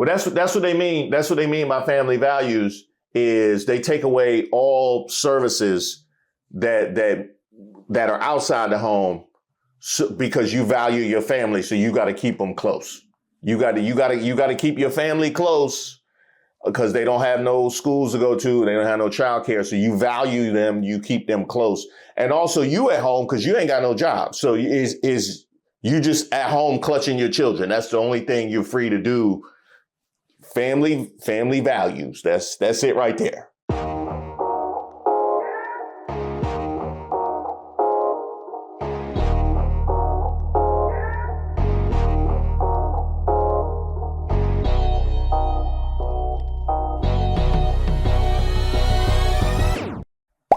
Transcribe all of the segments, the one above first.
Well, that's what they mean. That's what they mean by family values is they take away all services that are outside the home because you value your family. So you got to keep them close. You got to keep your family close because they don't have no schools to go to. They don't have no childcare. So you value them. You keep them close. And also you at home because you ain't got no job. So you just at home clutching your children. That's the only thing you're free to do. Family values. That's it right there.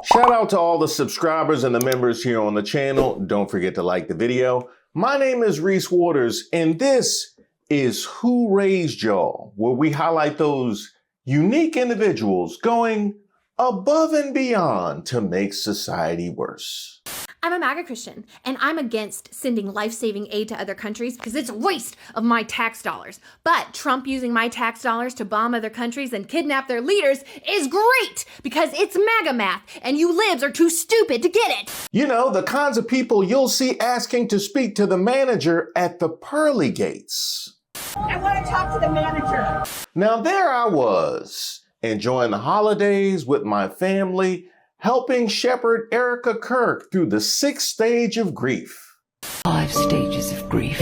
Shout out to all the subscribers and the members here on the channel. Don't forget to like the video. My name is Reese Waters, and this is Who Raised Y'all, where we highlight those unique individuals going above and beyond to make society worse. I'm a MAGA Christian, and I'm against sending life-saving aid to other countries because it's a waste of my tax dollars. But Trump using my tax dollars to bomb other countries and kidnap their leaders is great because it's MAGA math, and you libs are too stupid to get it. You know, the kinds of people you'll see asking to speak to the manager at the pearly gates. I want to talk to the manager. Now there I was, enjoying the holidays with my family, helping shepherd Erica Kirk through the 6th stage of grief. 5 stages of grief.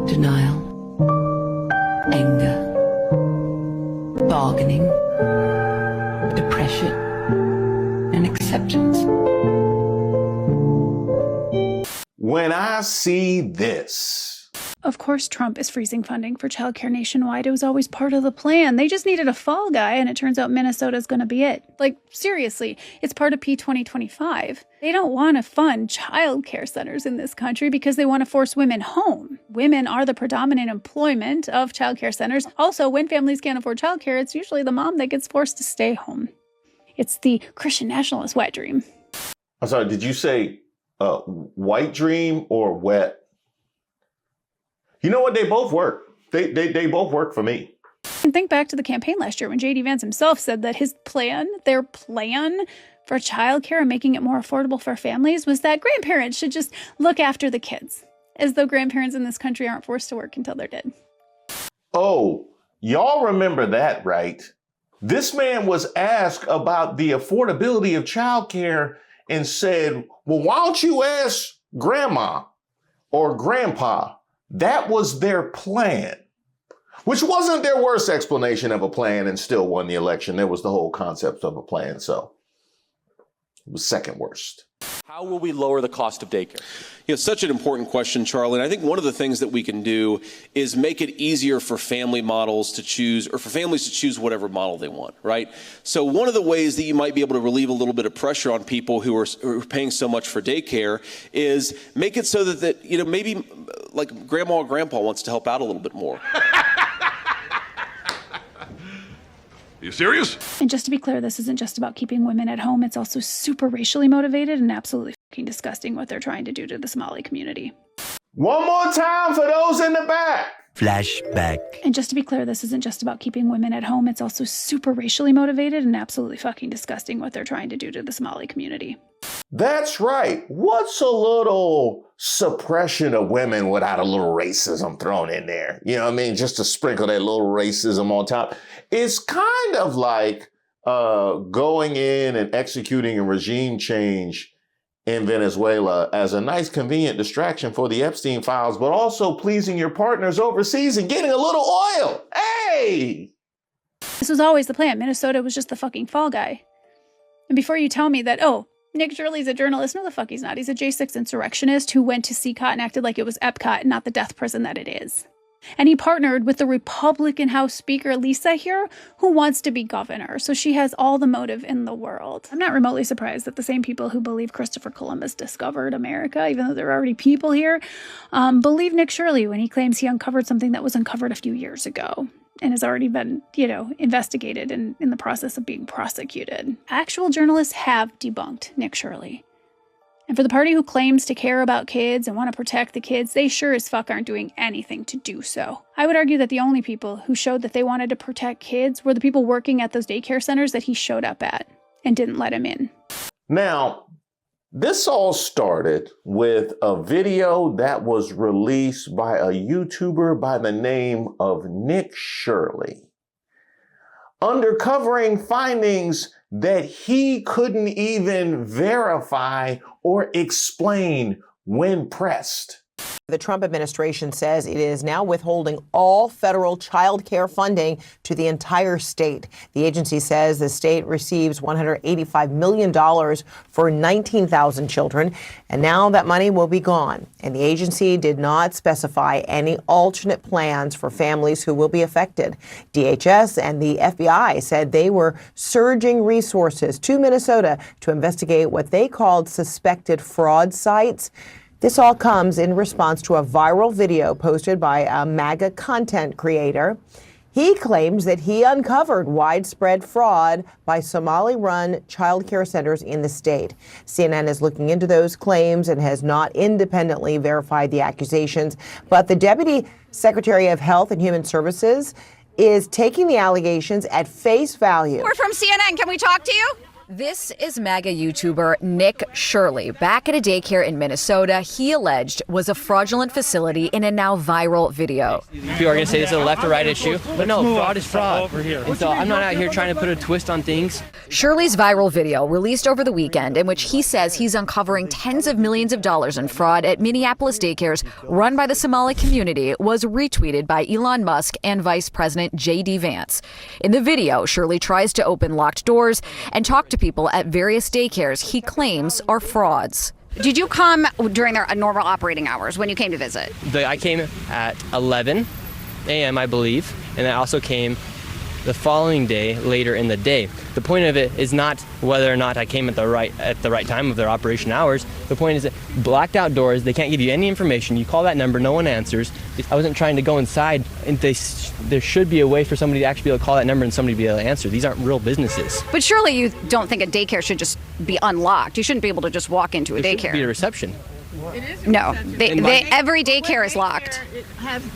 Denial, anger, bargaining, depression, and acceptance. When I see this. Of course, Trump is freezing funding for childcare nationwide. It was always part of the plan. They just needed a fall guy, and it turns out Minnesota's going to be it. Like, seriously, it's part of P2025. They don't want to fund childcare centers in this country because they want to force women home. Women are the predominant employment of childcare centers. Also, when families can't afford childcare, it's usually the mom that gets forced to stay home. It's the Christian Nationalist wet dream. I'm sorry, did you say white dream or wet? You know what? They both work. They both work for me. And think back to the campaign last year when JD Vance himself said that their plan for childcare and making it more affordable for families was that grandparents should just look after the kids, as though grandparents in this country aren't forced to work until they're dead. Oh, y'all remember that, right? This man was asked about the affordability of childcare and said, well, why don't you ask grandma or grandpa? That was their plan, which wasn't their worst explanation of a plan and still won the election. There was the whole concept of a plan, so it was second worst. How will we lower the cost of daycare? It's such an important question, Charlie. And I think one of the things that we can do is make it easier for family models to choose, or for families to choose whatever model they want, right? So one of the ways that you might be able to relieve a little bit of pressure on people who are paying so much for daycare is make it so that maybe like grandma or grandpa wants to help out a little bit more. You serious? And just to be clear, this isn't just about keeping women at home. It's also super racially motivated and absolutely fucking disgusting what they're trying to do to the Somali community. One more time for those in the back. Flashback. And just to be clear, this isn't just about keeping women at home. It's also super racially motivated and absolutely fucking disgusting what they're trying to do to the Somali community. That's right. What's a little suppression of women without a little racism thrown in there? You know what I mean? Just to sprinkle that little racism on top. It's kind of like going in and executing a regime change in Venezuela as a nice, convenient distraction for the Epstein files, but also pleasing your partners overseas and getting a little oil. Hey! This was always the plan. Minnesota was just the fucking fall guy. And before you tell me that, oh, Nick Shirley's a journalist, no the fuck he's not. He's a J6 insurrectionist who went to CCOT and acted like it was Epcot, not the death prison that it is. And he partnered with the Republican House Speaker, Lisa here, who wants to be governor. So she has all the motive in the world. I'm not remotely surprised that the same people who believe Christopher Columbus discovered America, even though there are already people here, believe Nick Shirley when he claims he uncovered something that was uncovered a few years ago and has already been, investigated and in the process of being prosecuted. Actual journalists have debunked Nick Shirley. And for the party who claims to care about kids and want to protect the kids, they sure as fuck aren't doing anything to do so. I would argue that the only people who showed that they wanted to protect kids were the people working at those daycare centers that he showed up at and didn't let him in. Now, this all started with a video that was released by a YouTuber by the name of Nick Shirley, uncovering findings that he couldn't even verify or explain when pressed. The Trump administration says it is now withholding all federal child care funding to the entire state. The agency says the state receives $185 million for 19,000 children, and now that money will be gone. And the agency did not specify any alternate plans for families who will be affected. DHS and the FBI said they were surging resources to Minnesota to investigate what they called suspected fraud sites. This all comes in response to a viral video posted by a MAGA content creator. He claims that he uncovered widespread fraud by Somali-run child care centers in the state. CNN is looking into those claims and has not independently verified the accusations. But the Deputy Secretary of Health and Human Services is taking the allegations at face value. We're from CNN. Can we talk to you? This is MAGA YouTuber Nick Shirley. Back at a daycare in Minnesota, he alleged was a fraudulent facility in a now viral video. People are going to say this is a left or right issue, but no, fraud is fraud. And so I'm not out here trying to put a twist on things. Shirley's viral video, released over the weekend, in which he says he's uncovering tens of millions of dollars in fraud at Minneapolis daycares run by the Somali community, was retweeted by Elon Musk and Vice President JD Vance. In the video, Shirley tries to open locked doors and talk to people at various daycares he claims are frauds. Did you come during their normal operating hours when you came to visit? I came at 11 a.m., I believe, and I also came the following day later in the day. The point of it is not whether or not I came at the right time of their operation hours. The point is that blacked out doors, they can't give you any information. You call that number, no one answers. I wasn't trying to go inside, and there should be a way for somebody to actually be able to call that number and somebody be able to answer. These aren't real businesses. But surely you don't think a daycare should just be unlocked. You shouldn't be able to just walk into a There daycare. should be a reception. No, every daycare is locked.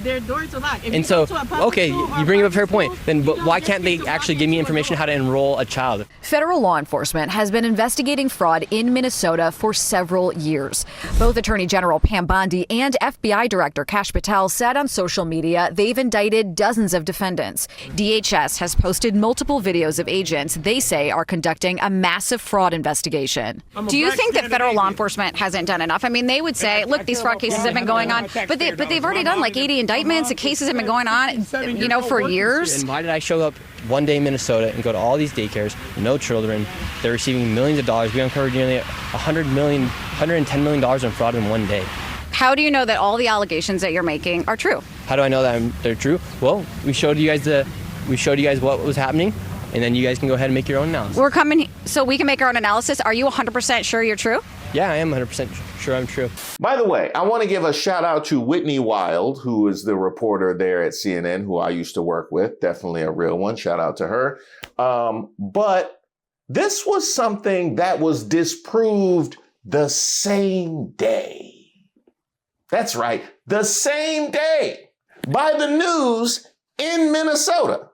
Their doors are locked. And so, okay, you bring up a fair point. Then why can't they actually give me information how to enroll a child? Federal law enforcement has been investigating fraud in Minnesota for several years. Both Attorney General Pam Bondi and FBI Director Kash Patel said on social media they've indicted dozens of defendants. DHS has posted multiple videos of agents they say are conducting a massive fraud investigation. Do you think that federal law enforcement hasn't done enough? I mean, they would say, look, these fraud cases have been going on, but they've already done like 80 indictments. The cases have been going on, for years. And why did I show up one day in Minnesota and go to all these daycares, no children, they're receiving millions of dollars. We uncovered nearly $110 million in fraud in one day. How do you know that all the allegations that you're making are true? How do I know that they're true? Well, we showed you guys what was happening, and then you guys can go ahead and make your own analysis. We're coming so we can make our own analysis. Are you 100% sure you're true? Yeah, I am 100% sure I'm true. By the way, I want to give a shout out to Whitney Wild, who is the reporter there at CNN, who I used to work with. Definitely a real one. Shout out to her. But this was something that was disproved the same day. That's right, the same day by the news in Minnesota.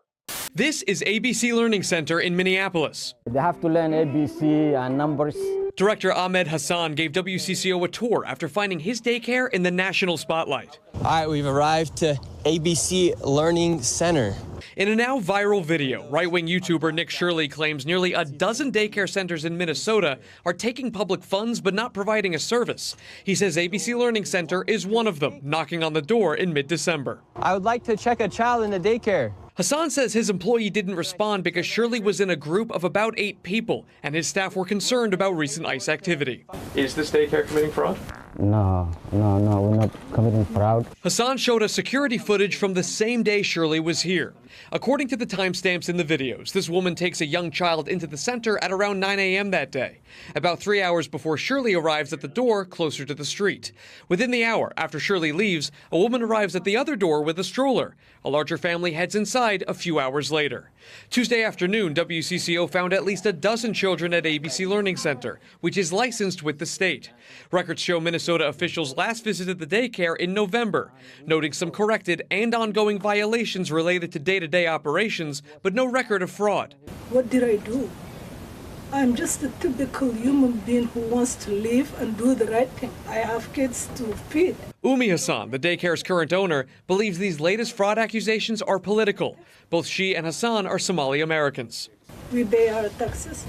This is ABC Learning Center in Minneapolis. They have to learn ABC and numbers. Director Ahmed Hassan gave WCCO a tour after finding his daycare in the national spotlight. All right, we've arrived to ABC Learning Center. In a now viral video, right-wing YouTuber Nick Shirley claims nearly a dozen daycare centers in Minnesota are taking public funds but not providing a service. He says ABC Learning Center is one of them, knocking on the door in mid-December. I would like to check a child in the daycare. Hassan says his employee didn't respond because Shirley was in a group of about 8 people, and his staff were concerned about recent ICE activity. Is this daycare committing fraud? No, we're not committing fraud. Hassan showed us security footage from the same day Shirley was here. According to the timestamps in the videos, this woman takes a young child into the center at around 9 a.m. that day, about 3 hours before Shirley arrives at the door closer to the street. Within the hour after Shirley leaves, a woman arrives at the other door with a stroller. A larger family heads inside a few hours later. Tuesday afternoon, WCCO found at least a dozen children at ABC Learning Center, which is licensed with the state. Records show Minnesota officials last visited the daycare in November, noting some corrected and ongoing violations related to day-to-day operations, but no record of fraud. What did I do? I'm just a typical human being who wants to live and do the right thing. I have kids to feed. Umi Hassan, the daycare's current owner, believes these latest fraud accusations are political. Both she and Hassan are Somali Americans. We pay our taxes.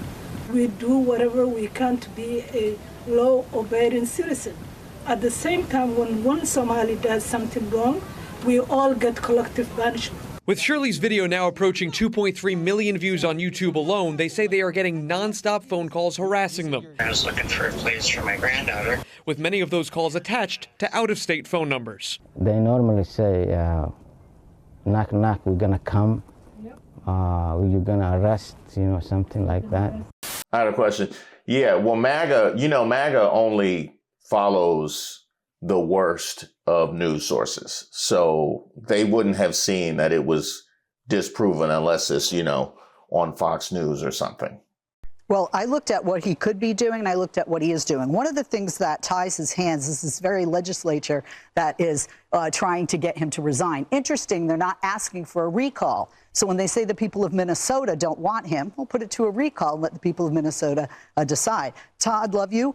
We do whatever we can to be a law-abiding citizen. At the same time, when one Somali does something wrong, we all get collective punishment. With Shirley's video now approaching 2.3 million views on YouTube alone, they say they are getting non-stop phone calls harassing them. I was looking for a place for my granddaughter. With many of those calls attached to out-of-state phone numbers. They normally say, knock, knock, we're gonna come. You're gonna arrest, something like that. I had a question. Yeah, well, MAGA only follows the worst of news sources. So they wouldn't have seen that it was disproven unless it's, on Fox News or something. Well, I looked at what he could be doing, and I looked at what he is doing. One of the things that ties his hands is this very legislature that is trying to get him to resign. Interesting, they're not asking for a recall. So when they say the people of Minnesota don't want him, we'll put it to a recall and let the people of Minnesota decide. Todd, love you.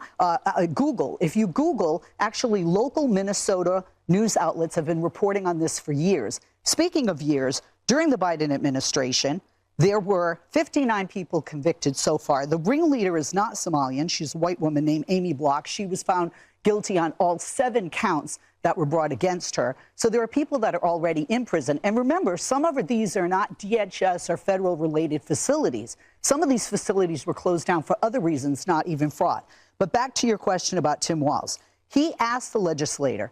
Google. If you Google, actually local Minnesota news outlets have been reporting on this for years. Speaking of years, during the Biden administration, there were 59 people convicted so far. The ringleader is not Somalian. She's a white woman named Amy Block. She was found guilty on all 7 counts that were brought against her. So there are people that are already in prison. And remember, some of these are not DHS or federal related facilities. Some of these facilities were closed down for other reasons, not even fraud. But back to your question about Tim Walz. He asked the legislature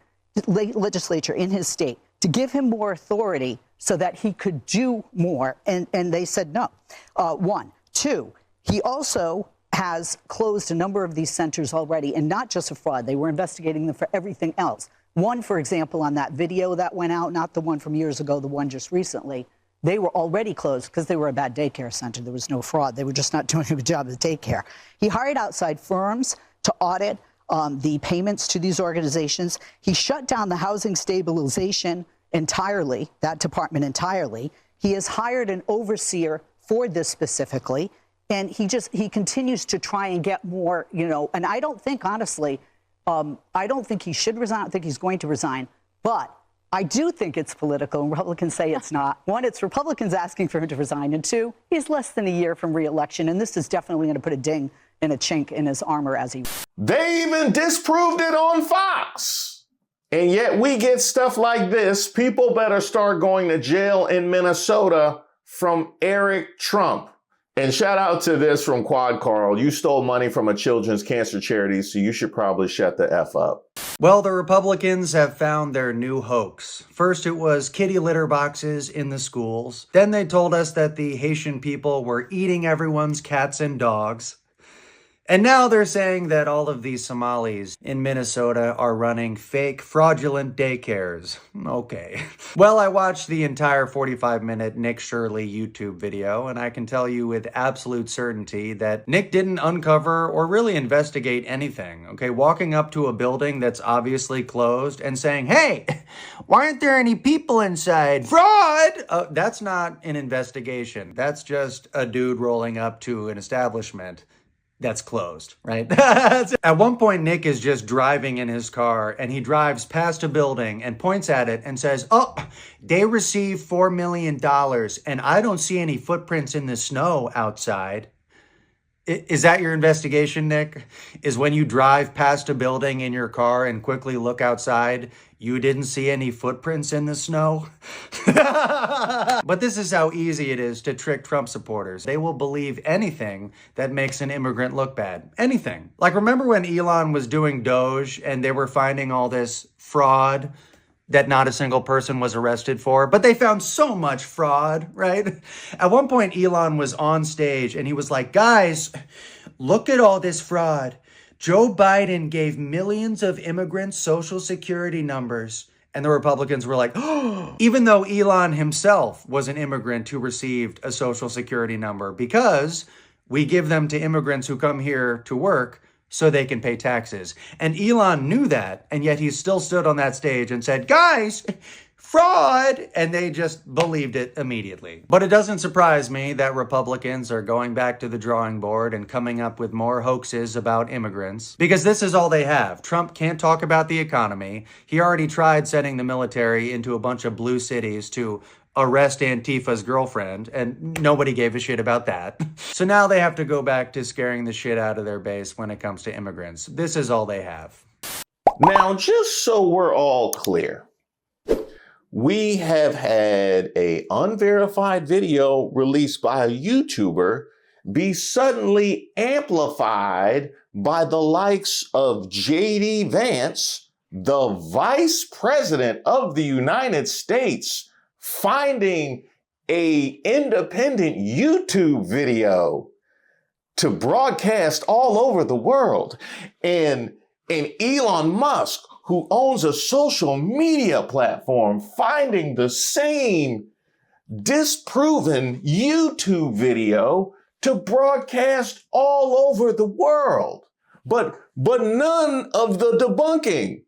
in his state to give him more authority so that he could do more, and they said no. 1. 2, he also has closed a number of these centers already, and not just for fraud. They were investigating them for everything else. One, for example, on that video that went out, not the one from years ago, the one just recently, they were already closed because they were a bad daycare center. There was no fraud. They were just not doing a good job of the daycare. He hired outside firms to audit the payments to these organizations. He shut down the housing stabilization entirely, that department entirely. He has hired an overseer for this specifically, and he continues to try and get more, and I don't think, honestly, I don't think he should resign. I don't think he's going to resign, but I do think it's political, and Republicans say it's not. 1, it's Republicans asking for him to resign, and 2, he's less than a year from re-election, and this is definitely going to put a ding and a chink in his armor as he... They even disproved it on Fox. And yet we get stuff like this. People better start going to jail in Minnesota from Eric Trump. And shout out to this from Quad Carl. You stole money from a children's cancer charity, so you should probably shut the F up. Well, the Republicans have found their new hoax. First, it was kitty litter boxes in the schools. Then they told us that the Haitian people were eating everyone's cats and dogs. And now they're saying that all of these Somalis in Minnesota are running fake, fraudulent daycares. Okay. Well, I watched the entire 45-minute Nick Shirley YouTube video, and I can tell you with absolute certainty that Nick didn't uncover or really investigate anything. Okay, walking up to a building that's obviously closed and saying, "Hey, why aren't there any people inside? Fraud!" That's not an investigation. That's just a dude rolling up to an establishment that's closed, right? At one point, Nick is just driving in his car, and he drives past a building and points at it and says, "Oh, they received $4 million, and I don't see any footprints in the snow outside." Is that your investigation, Nick? Is when you drive past a building in your car and quickly look outside, you didn't see any footprints in the snow? But this is how easy it is to trick Trump supporters. They will believe anything that makes an immigrant look bad. Anything. Like, remember when Elon was doing Doge and they were finding all this fraud that not a single person was arrested for, but they found so much fraud, right? At one point, Elon was on stage and he was like, guys, look at all this fraud. Joe Biden gave millions of immigrants social security numbers. And the Republicans were like, oh, even though Elon himself was an immigrant who received a social security number, because we give them to immigrants who come here to work so they can pay taxes. And Elon knew that, and yet he still stood on that stage and said, guys, fraud! And they just believed it immediately. But it doesn't surprise me that Republicans are going back to the drawing board and coming up with more hoaxes about immigrants, because this is all they have. Trump can't talk about the economy. He already tried sending the military into a bunch of blue cities to arrest Antifa's girlfriend, and nobody gave a shit about that. So now they have to go back to scaring the shit out of their base when it comes to immigrants. This is all they have. Now, just so we're all clear, we have had an unverified video released by a YouTuber be suddenly amplified by the likes of JD Vance, the Vice President of the United States, finding an independent YouTube video to broadcast all over the world. And Elon Musk, who owns a social media platform, finding the same disproven YouTube video to broadcast all over the world. But none of the debunking.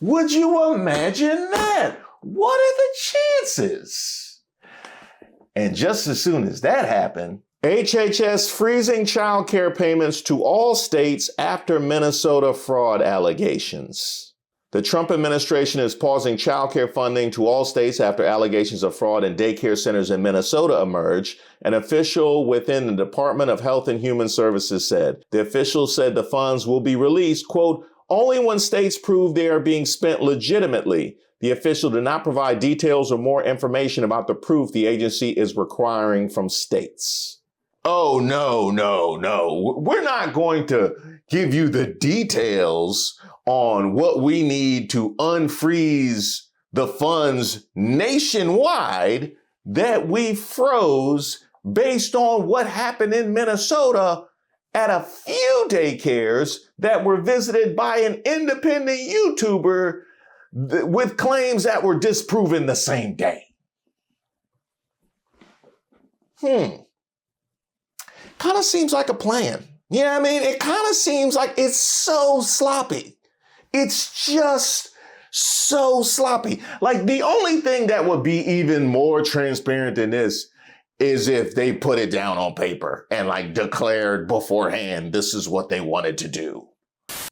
Would you imagine that? What are the chances? And just as soon as that happened, HHS freezing childcare payments to all states after Minnesota fraud allegations. The Trump administration is pausing childcare funding to all states after allegations of fraud in daycare centers in Minnesota emerged. An official within the Department of Health and Human Services said. The official said the funds will be released, quote, only when states prove they are being spent legitimately. The official did not provide details or more information about the proof the agency is requiring from states. Oh, no. We're not going to give you the details on what we need to unfreeze the funds nationwide that we froze based on what happened in Minnesota at a few daycares that were visited by an independent YouTuber with claims that were disproven the same day. Kind of seems like a plan. You know what I mean? It kind of seems like it's so sloppy. It's just so sloppy. Like, the only thing that would be even more transparent than this is if they put it down on paper and like declared beforehand, this is what they wanted to do.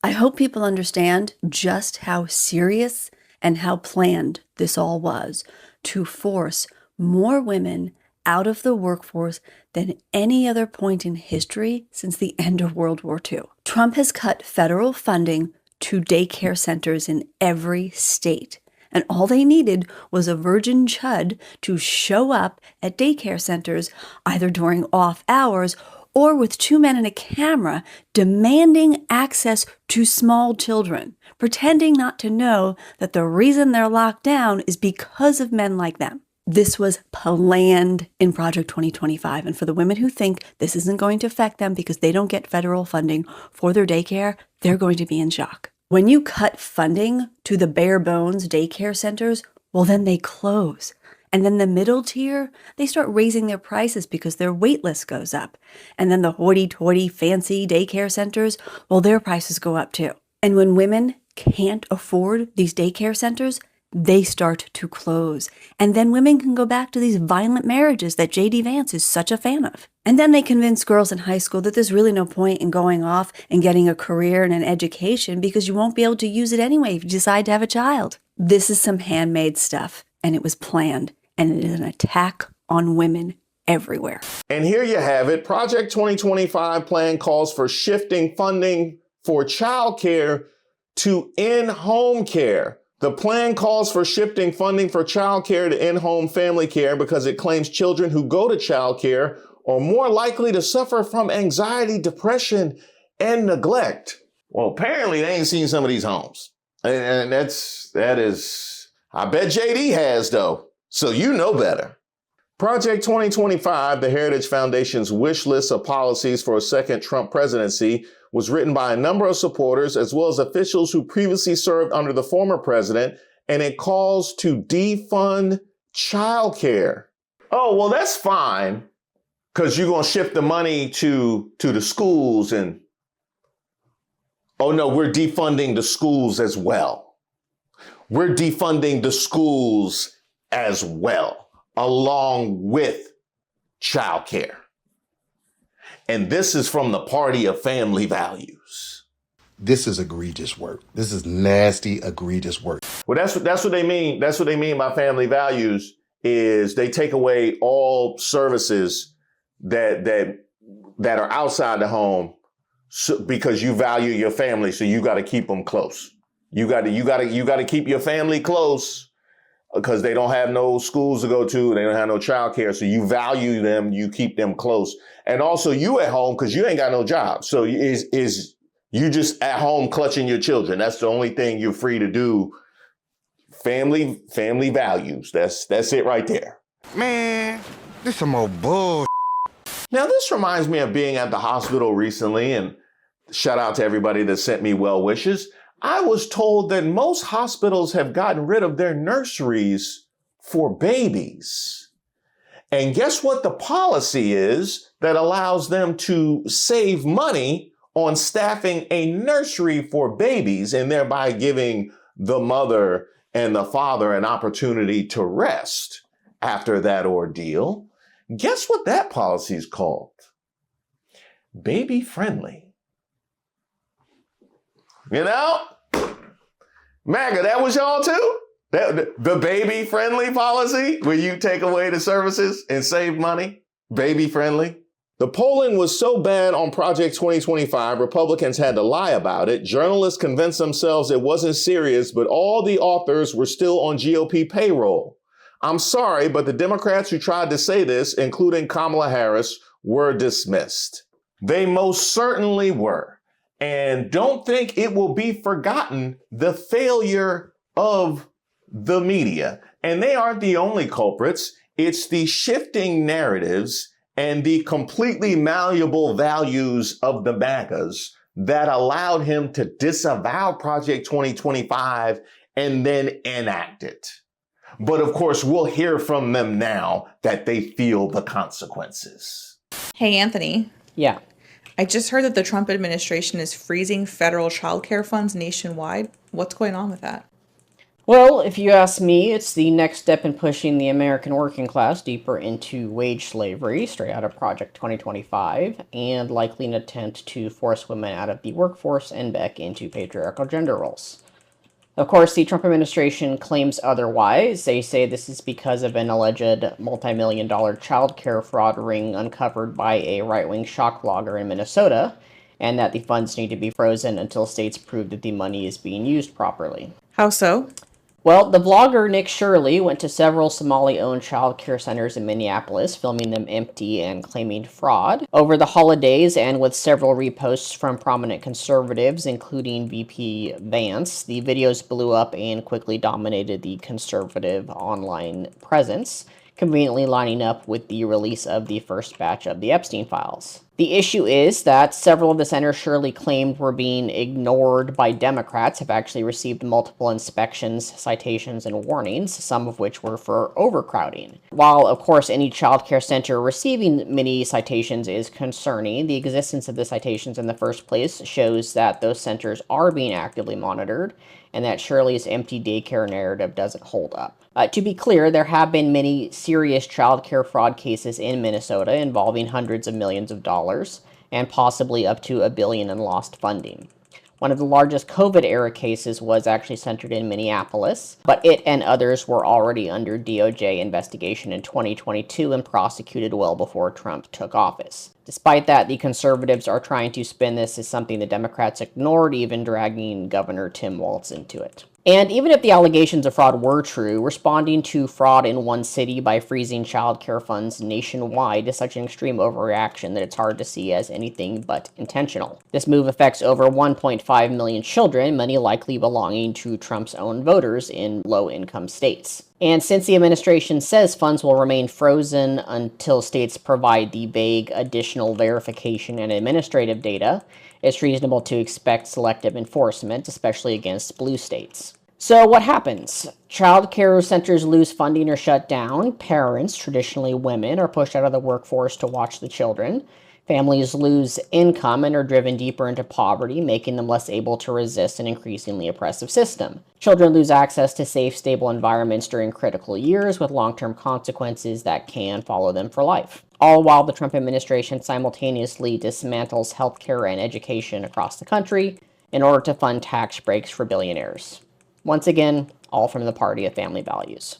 I hope people understand just how serious and how planned this all was to force more women out of the workforce than any other point in history since the end of World War II. Trump has cut federal funding to daycare centers in every state. And all they needed was a virgin chud to show up at daycare centers either during off hours or with two men and a camera demanding access to small children, pretending not to know that the reason they're locked down is because of men like them. This was planned in Project 2025. And for the women who think this isn't going to affect them because they don't get federal funding for their daycare, they're going to be in shock. When you cut funding to the bare bones daycare centers, well, then they close. And then the middle tier, they start raising their prices because their wait list goes up. And then the hoity-toity fancy daycare centers, well, their prices go up too. And when women can't afford these daycare centers, they start to close. And then women can go back to these violent marriages that JD Vance is such a fan of. And then they convince girls in high school that there's really no point in going off and getting a career and an education because you won't be able to use it anyway if you decide to have a child. This is some handmade stuff, and it was planned, and it is an attack on women everywhere. And here you have it. Project 2025 plan calls for shifting funding for childcare to in-home care. The plan calls for shifting funding for childcare to in-home family care because it claims children who go to childcare are more likely to suffer from anxiety, depression, and neglect. Well, apparently they ain't seen some of these homes. And that is, I bet JD has though. So you know better. Project 2025, the Heritage Foundation's wish list of policies for a second Trump presidency, was written by a number of supporters as well as officials who previously served under the former president, and it calls to defund childcare. Oh, well, that's fine, because you're going to shift the money to the schools and, oh no, we're defunding the schools as well. We're defunding the schools as well, along with childcare. And this is from the party of family values. This is egregious work. This is nasty, egregious work. Well, that's what they mean. That's what they mean by family values is they take away all services that are outside the home because you value your family. So you got to keep them close. You got to keep your family close because they don't have no schools to go to. They don't have no childcare. So you value them. You keep them close. And also you at home because you ain't got no job. So is you just at home clutching your children. That's the only thing you're free to do. Family values. That's it right there. Man, this some more bull. Now, this reminds me of being at the hospital recently, and shout out to everybody that sent me well wishes. I was told that most hospitals have gotten rid of their nurseries for babies. And guess what the policy is that allows them to save money on staffing a nursery for babies and thereby giving the mother and the father an opportunity to rest after that ordeal? Guess what that policy is called? Baby friendly. You know? MAGA, that was y'all too? The baby friendly policy where you take away the services and save money? Baby friendly? The polling was so bad on Project 2025, Republicans had to lie about it. Journalists convinced themselves it wasn't serious, but all the authors were still on GOP payroll. I'm sorry, but the Democrats who tried to say this, including Kamala Harris, were dismissed. They most certainly were. And don't think it will be forgotten the failure of the media. And they aren't the only culprits. It's the shifting narratives and the completely malleable values of the MAGAs that allowed him to disavow Project 2025 and then enact it. But of course, we'll hear from them now that they feel the consequences. Hey, Anthony. Yeah. I just heard that the Trump administration is freezing federal childcare funds nationwide. What's going on with that? Well, if you ask me, it's the next step in pushing the American working class deeper into wage slavery, straight out of Project 2025, and likely an attempt to force women out of the workforce and back into patriarchal gender roles. Of course, the Trump administration claims otherwise. They say this is because of an alleged multi-million-dollar childcare fraud ring uncovered by a right-wing shock blogger in Minnesota, and that the funds need to be frozen until states prove that the money is being used properly. How so? Well, the blogger Nick Shirley went to several Somali-owned child care centers in Minneapolis, filming them empty and claiming fraud. Over the holidays, and with several reposts from prominent conservatives, including VP Vance, the videos blew up and quickly dominated the conservative online presence, conveniently lining up with the release of the first batch of the Epstein files. The issue is that several of the centers Shirley claimed were being ignored by Democrats have actually received multiple inspections, citations, and warnings, some of which were for overcrowding. While, of course, any child care center receiving many citations is concerning, the existence of the citations in the first place shows that those centers are being actively monitored, and that Shirley's empty daycare narrative doesn't hold up. To be clear, there have been many serious child care fraud cases in Minnesota involving hundreds of millions of dollars and possibly up to $1 billion in lost funding. One of the largest COVID-era cases was actually centered in Minneapolis, but it and others were already under DOJ investigation in 2022 and prosecuted well before Trump took office. Despite that, the conservatives are trying to spin this as something the Democrats ignored, even dragging Governor Tim Walz into it. And even if the allegations of fraud were true, responding to fraud in one city by freezing child care funds nationwide is such an extreme overreaction that it's hard to see as anything but intentional. This move affects over 1.5 million children, many likely belonging to Trump's own voters in low-income states. And since the administration says funds will remain frozen until states provide the vague additional verification and administrative data, it's reasonable to expect selective enforcement, especially against blue states. So what happens? Child care centers lose funding or shut down. Parents, traditionally women, are pushed out of the workforce to watch the children. Families lose income and are driven deeper into poverty, making them less able to resist an increasingly oppressive system. Children lose access to safe, stable environments during critical years, with long-term consequences that can follow them for life. All while the Trump administration simultaneously dismantles healthcare and education across the country in order to fund tax breaks for billionaires. Once again, all from the party of family values.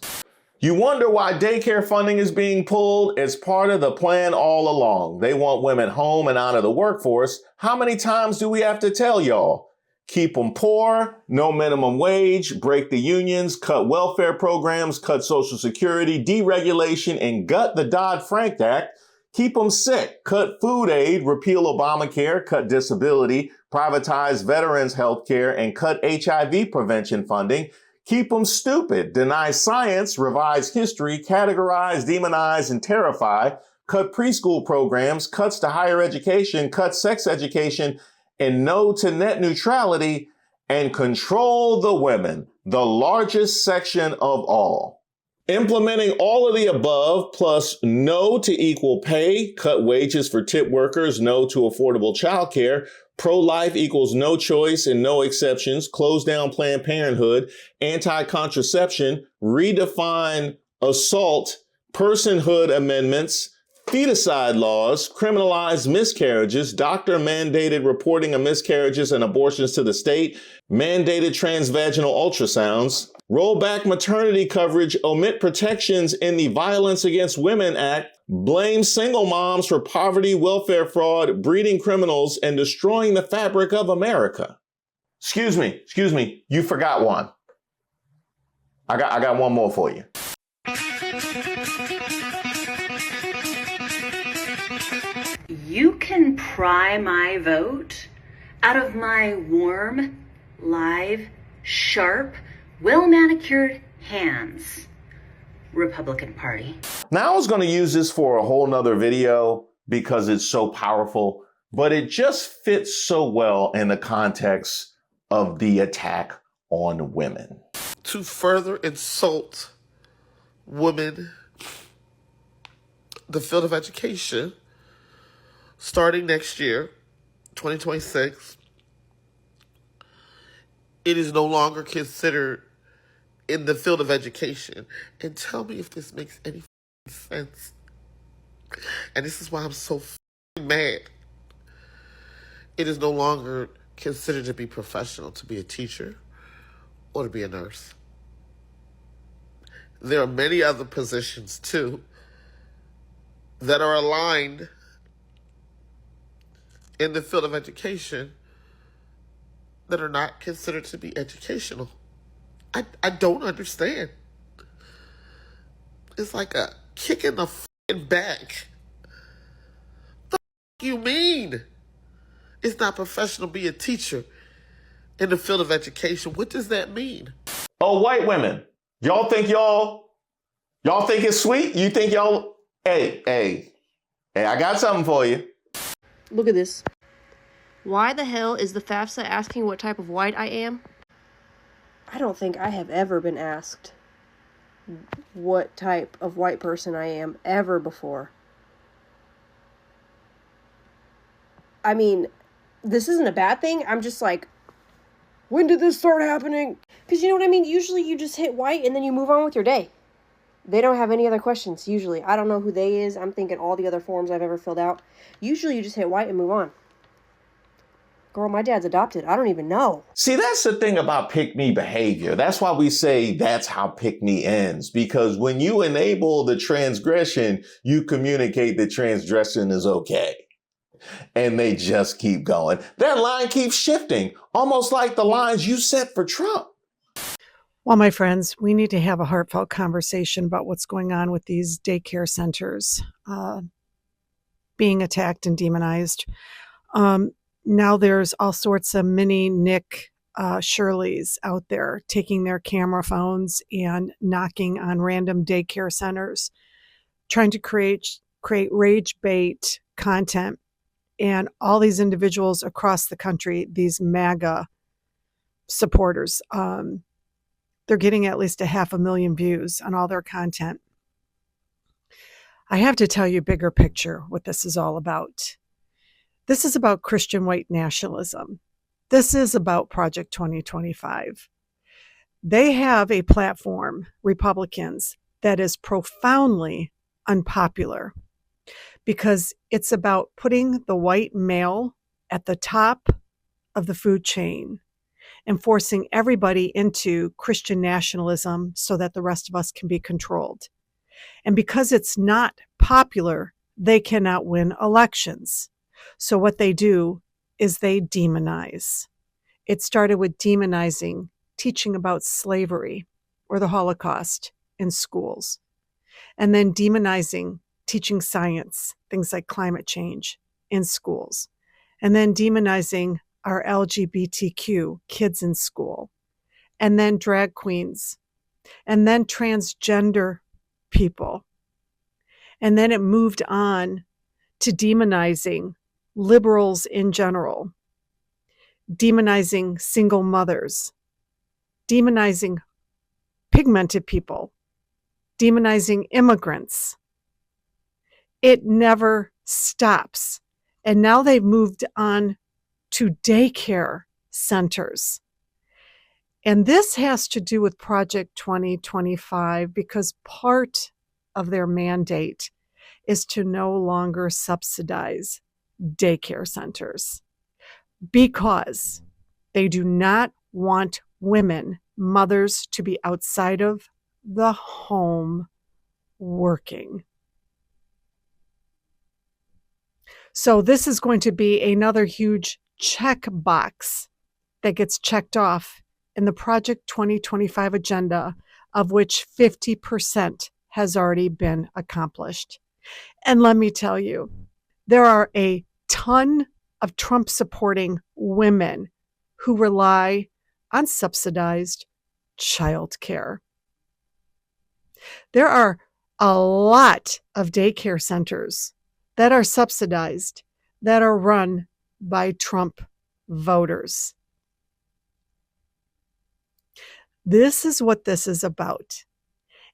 You wonder why daycare funding is being pulled? It's part of the plan all along. They want women home and out of the workforce. How many times do we have to tell y'all? Keep them poor, no minimum wage, break the unions, cut welfare programs, cut Social Security, deregulation, and gut the Dodd-Frank Act. Keep them sick, cut food aid, repeal Obamacare, cut disability, privatize veterans' health care, and cut HIV prevention funding. Keep them stupid, deny science, revise history, categorize, demonize, and terrify, cut preschool programs, cuts to higher education, cut sex education, and no to net neutrality, and control the women, the largest section of all. Implementing all of the above, plus no to equal pay, cut wages for tip workers, no to affordable childcare, pro-life equals no choice and no exceptions, close down Planned Parenthood, anti-contraception, redefine assault, personhood amendments, feticide laws, criminalize miscarriages, doctor-mandated reporting of miscarriages and abortions to the state, mandated transvaginal ultrasounds, roll back maternity coverage, omit protections in the Violence Against Women Act, blame single moms for poverty, welfare fraud, breeding criminals, and destroying the fabric of America. Excuse me, you forgot one. I got one more for you. You can pry my vote out of my warm, live, sharp, well-manicured hands, Republican Party. Now I was going to use this for a whole nother video because it's so powerful, but it just fits so well in the context of the attack on women. To further insult women, the field of education, starting next year, 2026, it is no longer considered in the field of education. And tell me if this makes any sense. And this is why I'm so mad. It is no longer considered to be professional to be a teacher or to be a nurse. There are many other positions, too, that are aligned in the field of education that are not considered to be educational. I don't understand. It's like a kick in the back. The you mean? It's not professional to be a teacher in the field of education. What does that mean? Oh, white women, y'all think it's sweet? You think y'all, hey, I got something for you. Look at this. Why the hell is the FAFSA asking what type of white I am? I don't think I have ever been asked what type of white person I am ever before. I mean, this isn't a bad thing. I'm just like, when did this start happening? Because you know what I mean? Usually you just hit white and then you move on with your day. They don't have any other questions, usually. I don't know who they is. I'm thinking all the other forms I've ever filled out. Usually you just hit white and move on. Girl, my dad's adopted. I don't even know. See, that's the thing about pick-me behavior. That's why we say that's how pick-me ends. Because when you enable the transgression, you communicate that transgression is okay. And they just keep going. That line keeps shifting, almost like the lines you set for Trump. Well, my friends, we need to have a heartfelt conversation about what's going on with these daycare centers being attacked and demonized. Now there's all sorts of mini Nick Shirleys out there taking their camera phones and knocking on random daycare centers, trying to create rage bait content. And all these individuals across the country, these MAGA supporters, they're getting at least 500,000 views on all their content. I have to tell you bigger picture what this is all about. This is about Christian white nationalism. This is about Project 2025. They have a platform, Republicans, that is profoundly unpopular because it's about putting the white male at the top of the food chain and forcing everybody into Christian nationalism so that the rest of us can be controlled. And because it's not popular, they cannot win elections. So what they do is they demonize. It started with demonizing, teaching about slavery or the Holocaust in schools, and then demonizing, teaching science, things like climate change in schools, and then demonizing our LGBTQ kids in school, and then drag queens, and then transgender people. And then it moved on to demonizing liberals in general, demonizing single mothers, demonizing pigmented people, demonizing immigrants. It never stops. And now they've moved on to daycare centers. And this has to do with Project 2025 because part of their mandate is to no longer subsidize daycare centers because they do not want women, mothers, to be outside of the home working. So this is going to be another huge checkbox that gets checked off in the Project 2025 agenda, of which 50% has already been accomplished. And let me tell you, there are a ton of Trump-supporting women who rely on subsidized childcare. There are a lot of daycare centers that are subsidized, that are run by Trump voters. This is what this is about.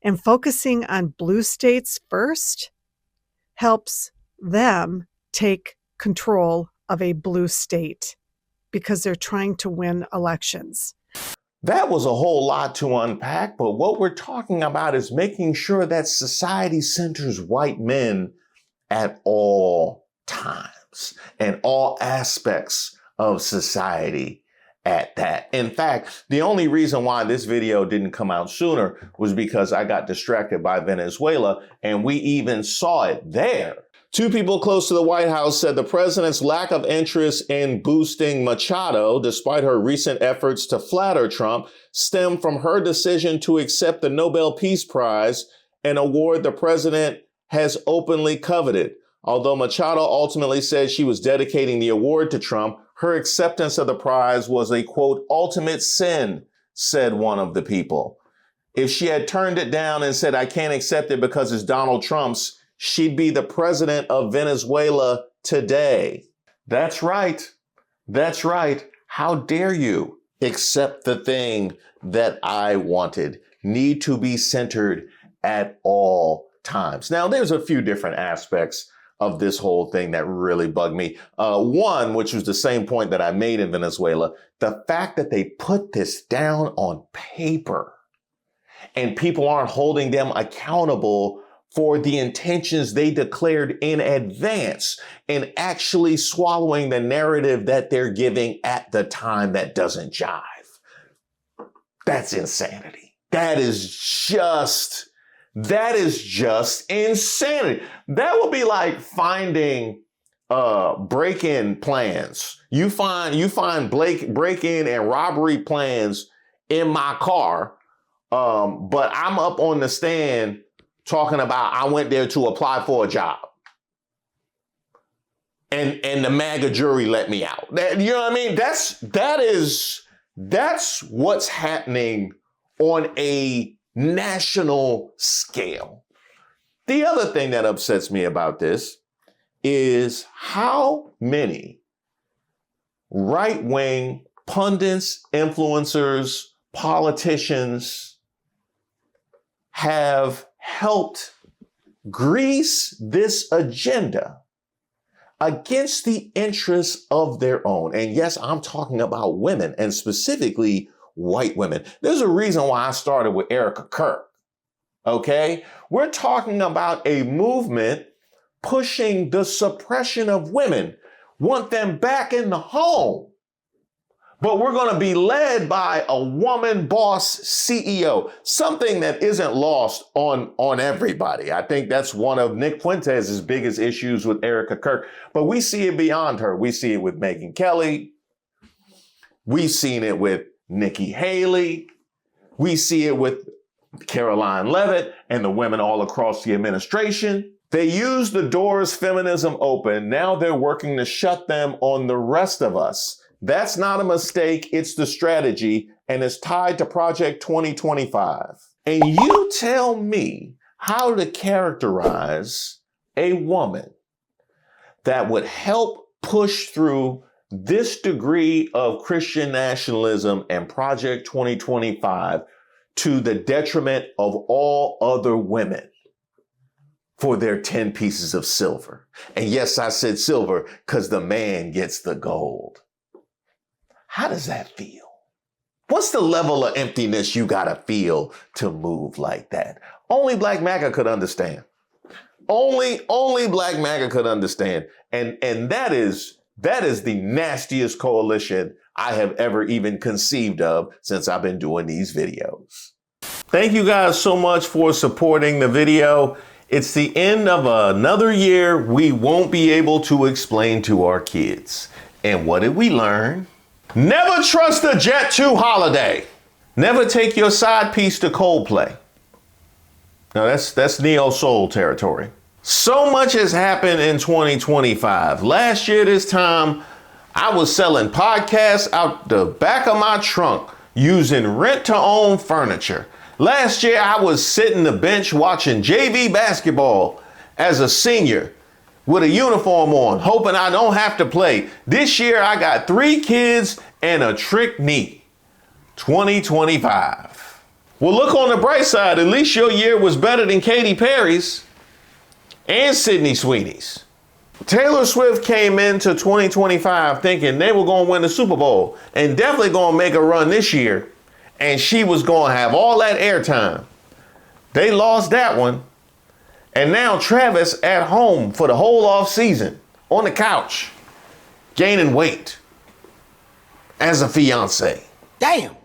And focusing on blue states first helps them take control of a blue state because they're trying to win elections. That was a whole lot to unpack, but what we're talking about is making sure that society centers white men at all times and all aspects of society at that. In fact, the only reason why this video didn't come out sooner was because I got distracted by Venezuela, and we even saw it there. Two people close to the White House said the president's lack of interest in boosting Machado, despite her recent efforts to flatter Trump, stemmed from her decision to accept the Nobel Peace Prize, an award the president has openly coveted. Although Machado ultimately said she was dedicating the award to Trump, her acceptance of the prize was a, quote, ultimate sin, said one of the people. If she had turned it down and said, I can't accept it because it's Donald Trump's, she'd be the president of Venezuela today. That's right. That's right. How dare you accept the thing that I wanted? Need to be centered at all times. Now, there's a few different aspects of this whole thing that really bugged me. One, which was the same point that I made in Venezuela, the fact that they put this down on paper and people aren't holding them accountable for the intentions they declared in advance and actually swallowing the narrative that they're giving at the time that doesn't jive. That's insanity. That is just insanity. That would be like finding break-in plans. You find break-in and robbery plans in my car, but I'm up on the stand talking about I went there to apply for a job. And the MAGA jury let me out. You know what I mean? That's what's happening on a national scale. The other thing that upsets me about this is how many right-wing pundits, influencers, politicians have helped grease this agenda against the interests of their own. And yes, I'm talking about women, and specifically white women. There's a reason why I started with Erica Kirk. Okay? We're talking about a movement pushing the suppression of women, want them back in the home. But we're going to be led by a woman boss CEO, something that isn't lost on everybody. I think that's one of Nick Fuentes' biggest issues with Erica Kirk. But we see it beyond her. We see it with Megyn Kelly. We've seen it with Nikki Haley. We see it with Caroline Leavitt and the women all across the administration. They use the doors feminism open. Now they're working to shut them on the rest of us. That's not a mistake. It's the strategy, and it's tied to Project 2025. And you tell me how to characterize a woman that would help push through this degree of Christian nationalism and Project 2025 to the detriment of all other women for their 10 pieces of silver. And yes, I said silver because the man gets the gold. How does that feel? What's the level of emptiness you gotta feel to move like that? Only Black MAGA could understand. Only Black MAGA could understand. And that is the nastiest coalition I have ever even conceived of since I've been doing these videos. Thank you guys so much for supporting the video. It's the end of another year we won't be able to explain to our kids. And what did we learn? Never trust a Jet 2 holiday. Never take your side piece to Coldplay. Now that's neo soul territory. So much has happened in 2025. Last year this time, I was selling podcasts out the back of my trunk using rent-to-own furniture. Last year, I was sitting the bench watching JV basketball as a senior with a uniform on, hoping I don't have to play. This year, I got 3 kids and a trick knee. 2025. Well, look on the bright side. At least your year was better than Katy Perry's and Sydney Sweeney's. Taylor Swift came into 2025 thinking they were going to win the Super Bowl and definitely going to make a run this year. And she was going to have all that airtime. They lost that one. And now Travis at home for the whole off season on the couch, gaining weight as a fiance. Damn.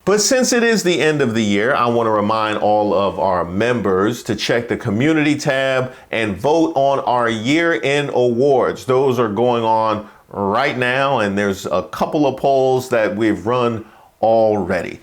But since it is the end of the year, I want to remind all of our members to check the community tab and vote on our year-end awards. Those are going on right now, and there's a couple of polls that we've run already.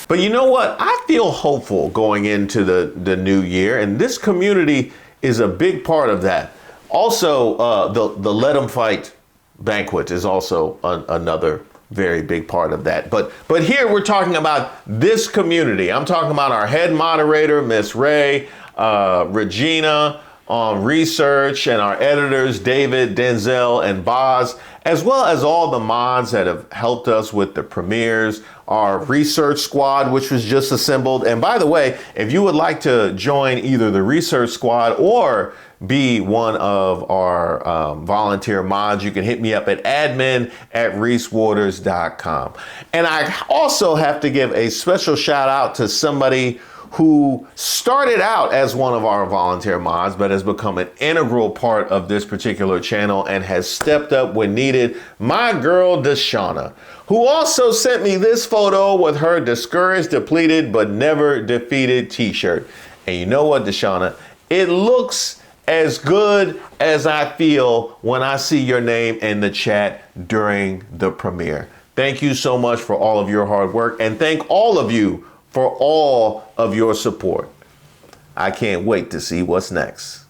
But you know what? I feel hopeful going into the new year, and this community is a big part of that. Also, the Let 'em Fight banquet is also another very big part of that. But here we're talking about this community. I'm talking about our head moderator, Miss Ray, Regina on research, and our editors, David, Denzel, and Boz, as well as all the mods that have helped us with the premieres, our research squad, which was just assembled. And by the way, if you would like to join either the research squad or be one of our volunteer mods, you can hit me up at admin@reesewaters.com. And I also have to give a special shout out to somebody who started out as one of our volunteer mods, but has become an integral part of this particular channel and has stepped up when needed, my girl, Deshauna, who also sent me this photo with her discouraged, depleted, but never defeated t-shirt. And you know what, Deshauna? It looks as good as I feel when I see your name in the chat during the premiere. Thank you so much for all of your hard work, and thank all of you for all of your support. I can't wait to see what's next.